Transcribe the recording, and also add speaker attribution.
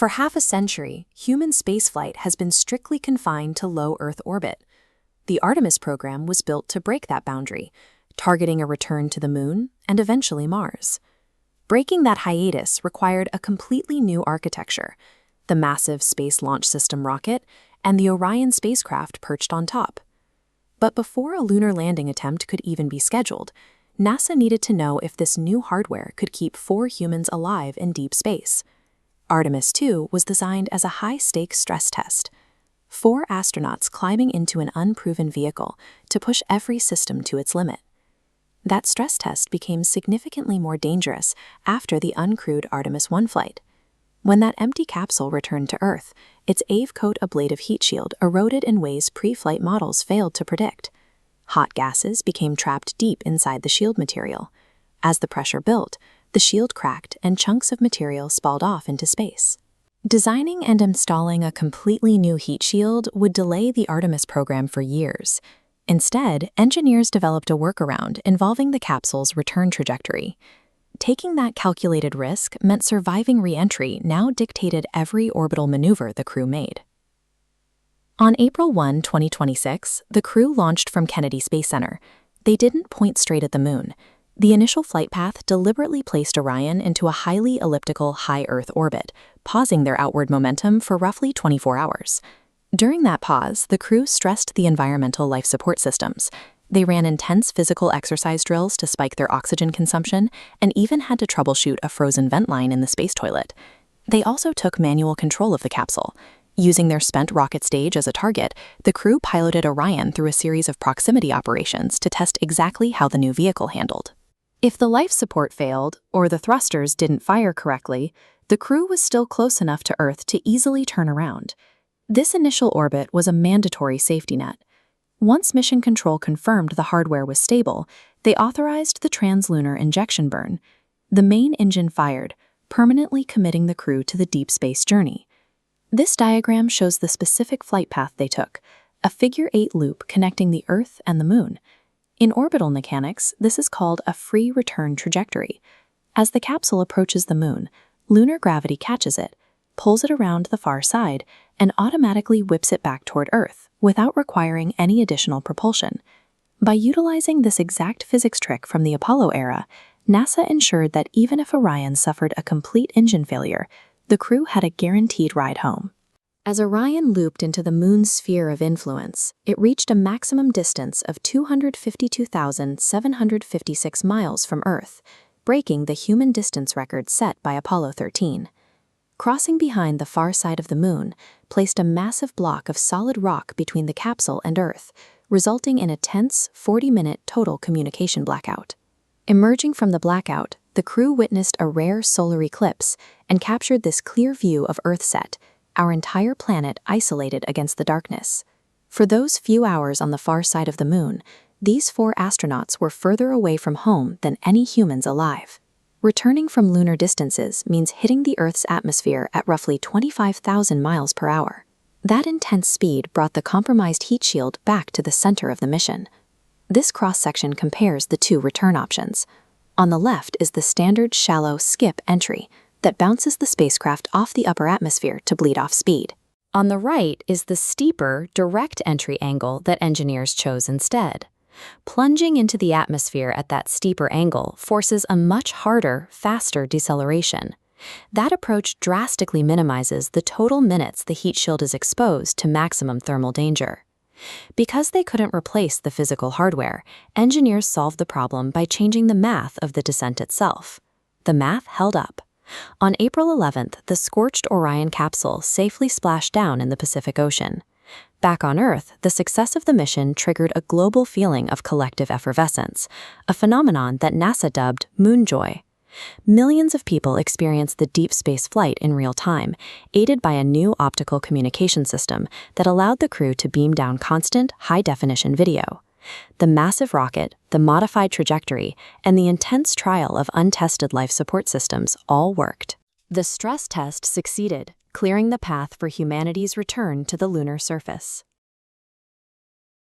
Speaker 1: For half a century, human spaceflight has been strictly confined to low Earth orbit. The Artemis program was built to break that boundary, targeting a return to the Moon and eventually Mars. Breaking that hiatus required a completely new architecture: the massive Space Launch System rocket and the Orion spacecraft perched on top. But before a lunar landing attempt could even be scheduled, NASA needed to know if this new hardware could keep 4 humans alive in deep space. Artemis 2 was designed as a high-stakes stress test. 4 astronauts climbing into an unproven vehicle to push every system to its limit. That stress test became significantly more dangerous after the uncrewed Artemis 1 flight. When that empty capsule returned to Earth, its AVE-coat ablative heat shield eroded in ways pre-flight models failed to predict. Hot gases became trapped deep inside the shield material. As the pressure built, the shield cracked and chunks of material spalled off into space. Designing and installing a completely new heat shield would delay the Artemis program for years. Instead, engineers developed a workaround involving the capsule's return trajectory. Taking that calculated risk meant surviving re-entry now dictated every orbital maneuver the crew made. On April 1, 2026, the crew launched from Kennedy Space Center. They didn't point straight at the Moon. The initial flight path deliberately placed Orion into a highly elliptical high Earth orbit, pausing their outward momentum for roughly 24 hours. During that pause, the crew stressed the environmental life support systems. They ran intense physical exercise drills to spike their oxygen consumption and even had to troubleshoot a frozen vent line in the space toilet. They also took manual control of the capsule. Using their spent rocket stage as a target, the crew piloted Orion through a series of proximity operations to test exactly how the new vehicle handled. If the life support failed, or the thrusters didn't fire correctly, the crew was still close enough to Earth to easily turn around. This initial orbit was a mandatory safety net. Once Mission Control confirmed the hardware was stable, they authorized the translunar injection burn. The main engine fired, permanently committing the crew to the deep space journey. This diagram shows the specific flight path they took, a figure-8 loop connecting the Earth and the Moon. In orbital mechanics, this is called a free return trajectory. As the capsule approaches the Moon, lunar gravity catches it, pulls it around the far side, and automatically whips it back toward Earth without requiring any additional propulsion. By utilizing this exact physics trick from the Apollo era, NASA ensured that even if Orion suffered a complete engine failure, the crew had a guaranteed ride home. As Orion looped into the Moon's sphere of influence, it reached a maximum distance of 252,756 miles from Earth, breaking the human distance record set by Apollo 13. Crossing behind the far side of the Moon placed a massive block of solid rock between the capsule and Earth, resulting in a tense 40-minute total communication blackout. Emerging from the blackout, the crew witnessed a rare solar eclipse and captured this clear view of Earthset, our entire planet isolated against the darkness. For those few hours on the far side of the Moon, these 4 astronauts were further away from home than any humans alive. Returning from lunar distances means hitting the Earth's atmosphere at roughly 25,000 miles per hour. That intense speed brought the compromised heat shield back to the center of the mission. This cross-section compares the 2 return options. On the left is the standard shallow skip entry that bounces the spacecraft off the upper atmosphere to bleed off speed. On the right is the steeper, direct entry angle that engineers chose instead. Plunging into the atmosphere at that steeper angle forces a much harder, faster deceleration. That approach drastically minimizes the total minutes the heat shield is exposed to maximum thermal danger. Because they couldn't replace the physical hardware, engineers solved the problem by changing the math of the descent itself. The math held up. On April 11th, the scorched Orion capsule safely splashed down in the Pacific Ocean. Back on Earth, the success of the mission triggered a global feeling of collective effervescence, a phenomenon that NASA dubbed moonjoy. Millions of people experienced the deep space flight in real time, aided by a new optical communication system that allowed the crew to beam down constant, high-definition video. The massive rocket, the modified trajectory, and the intense trial of untested life support systems all worked. The stress test succeeded, clearing the path for humanity's return to the lunar surface.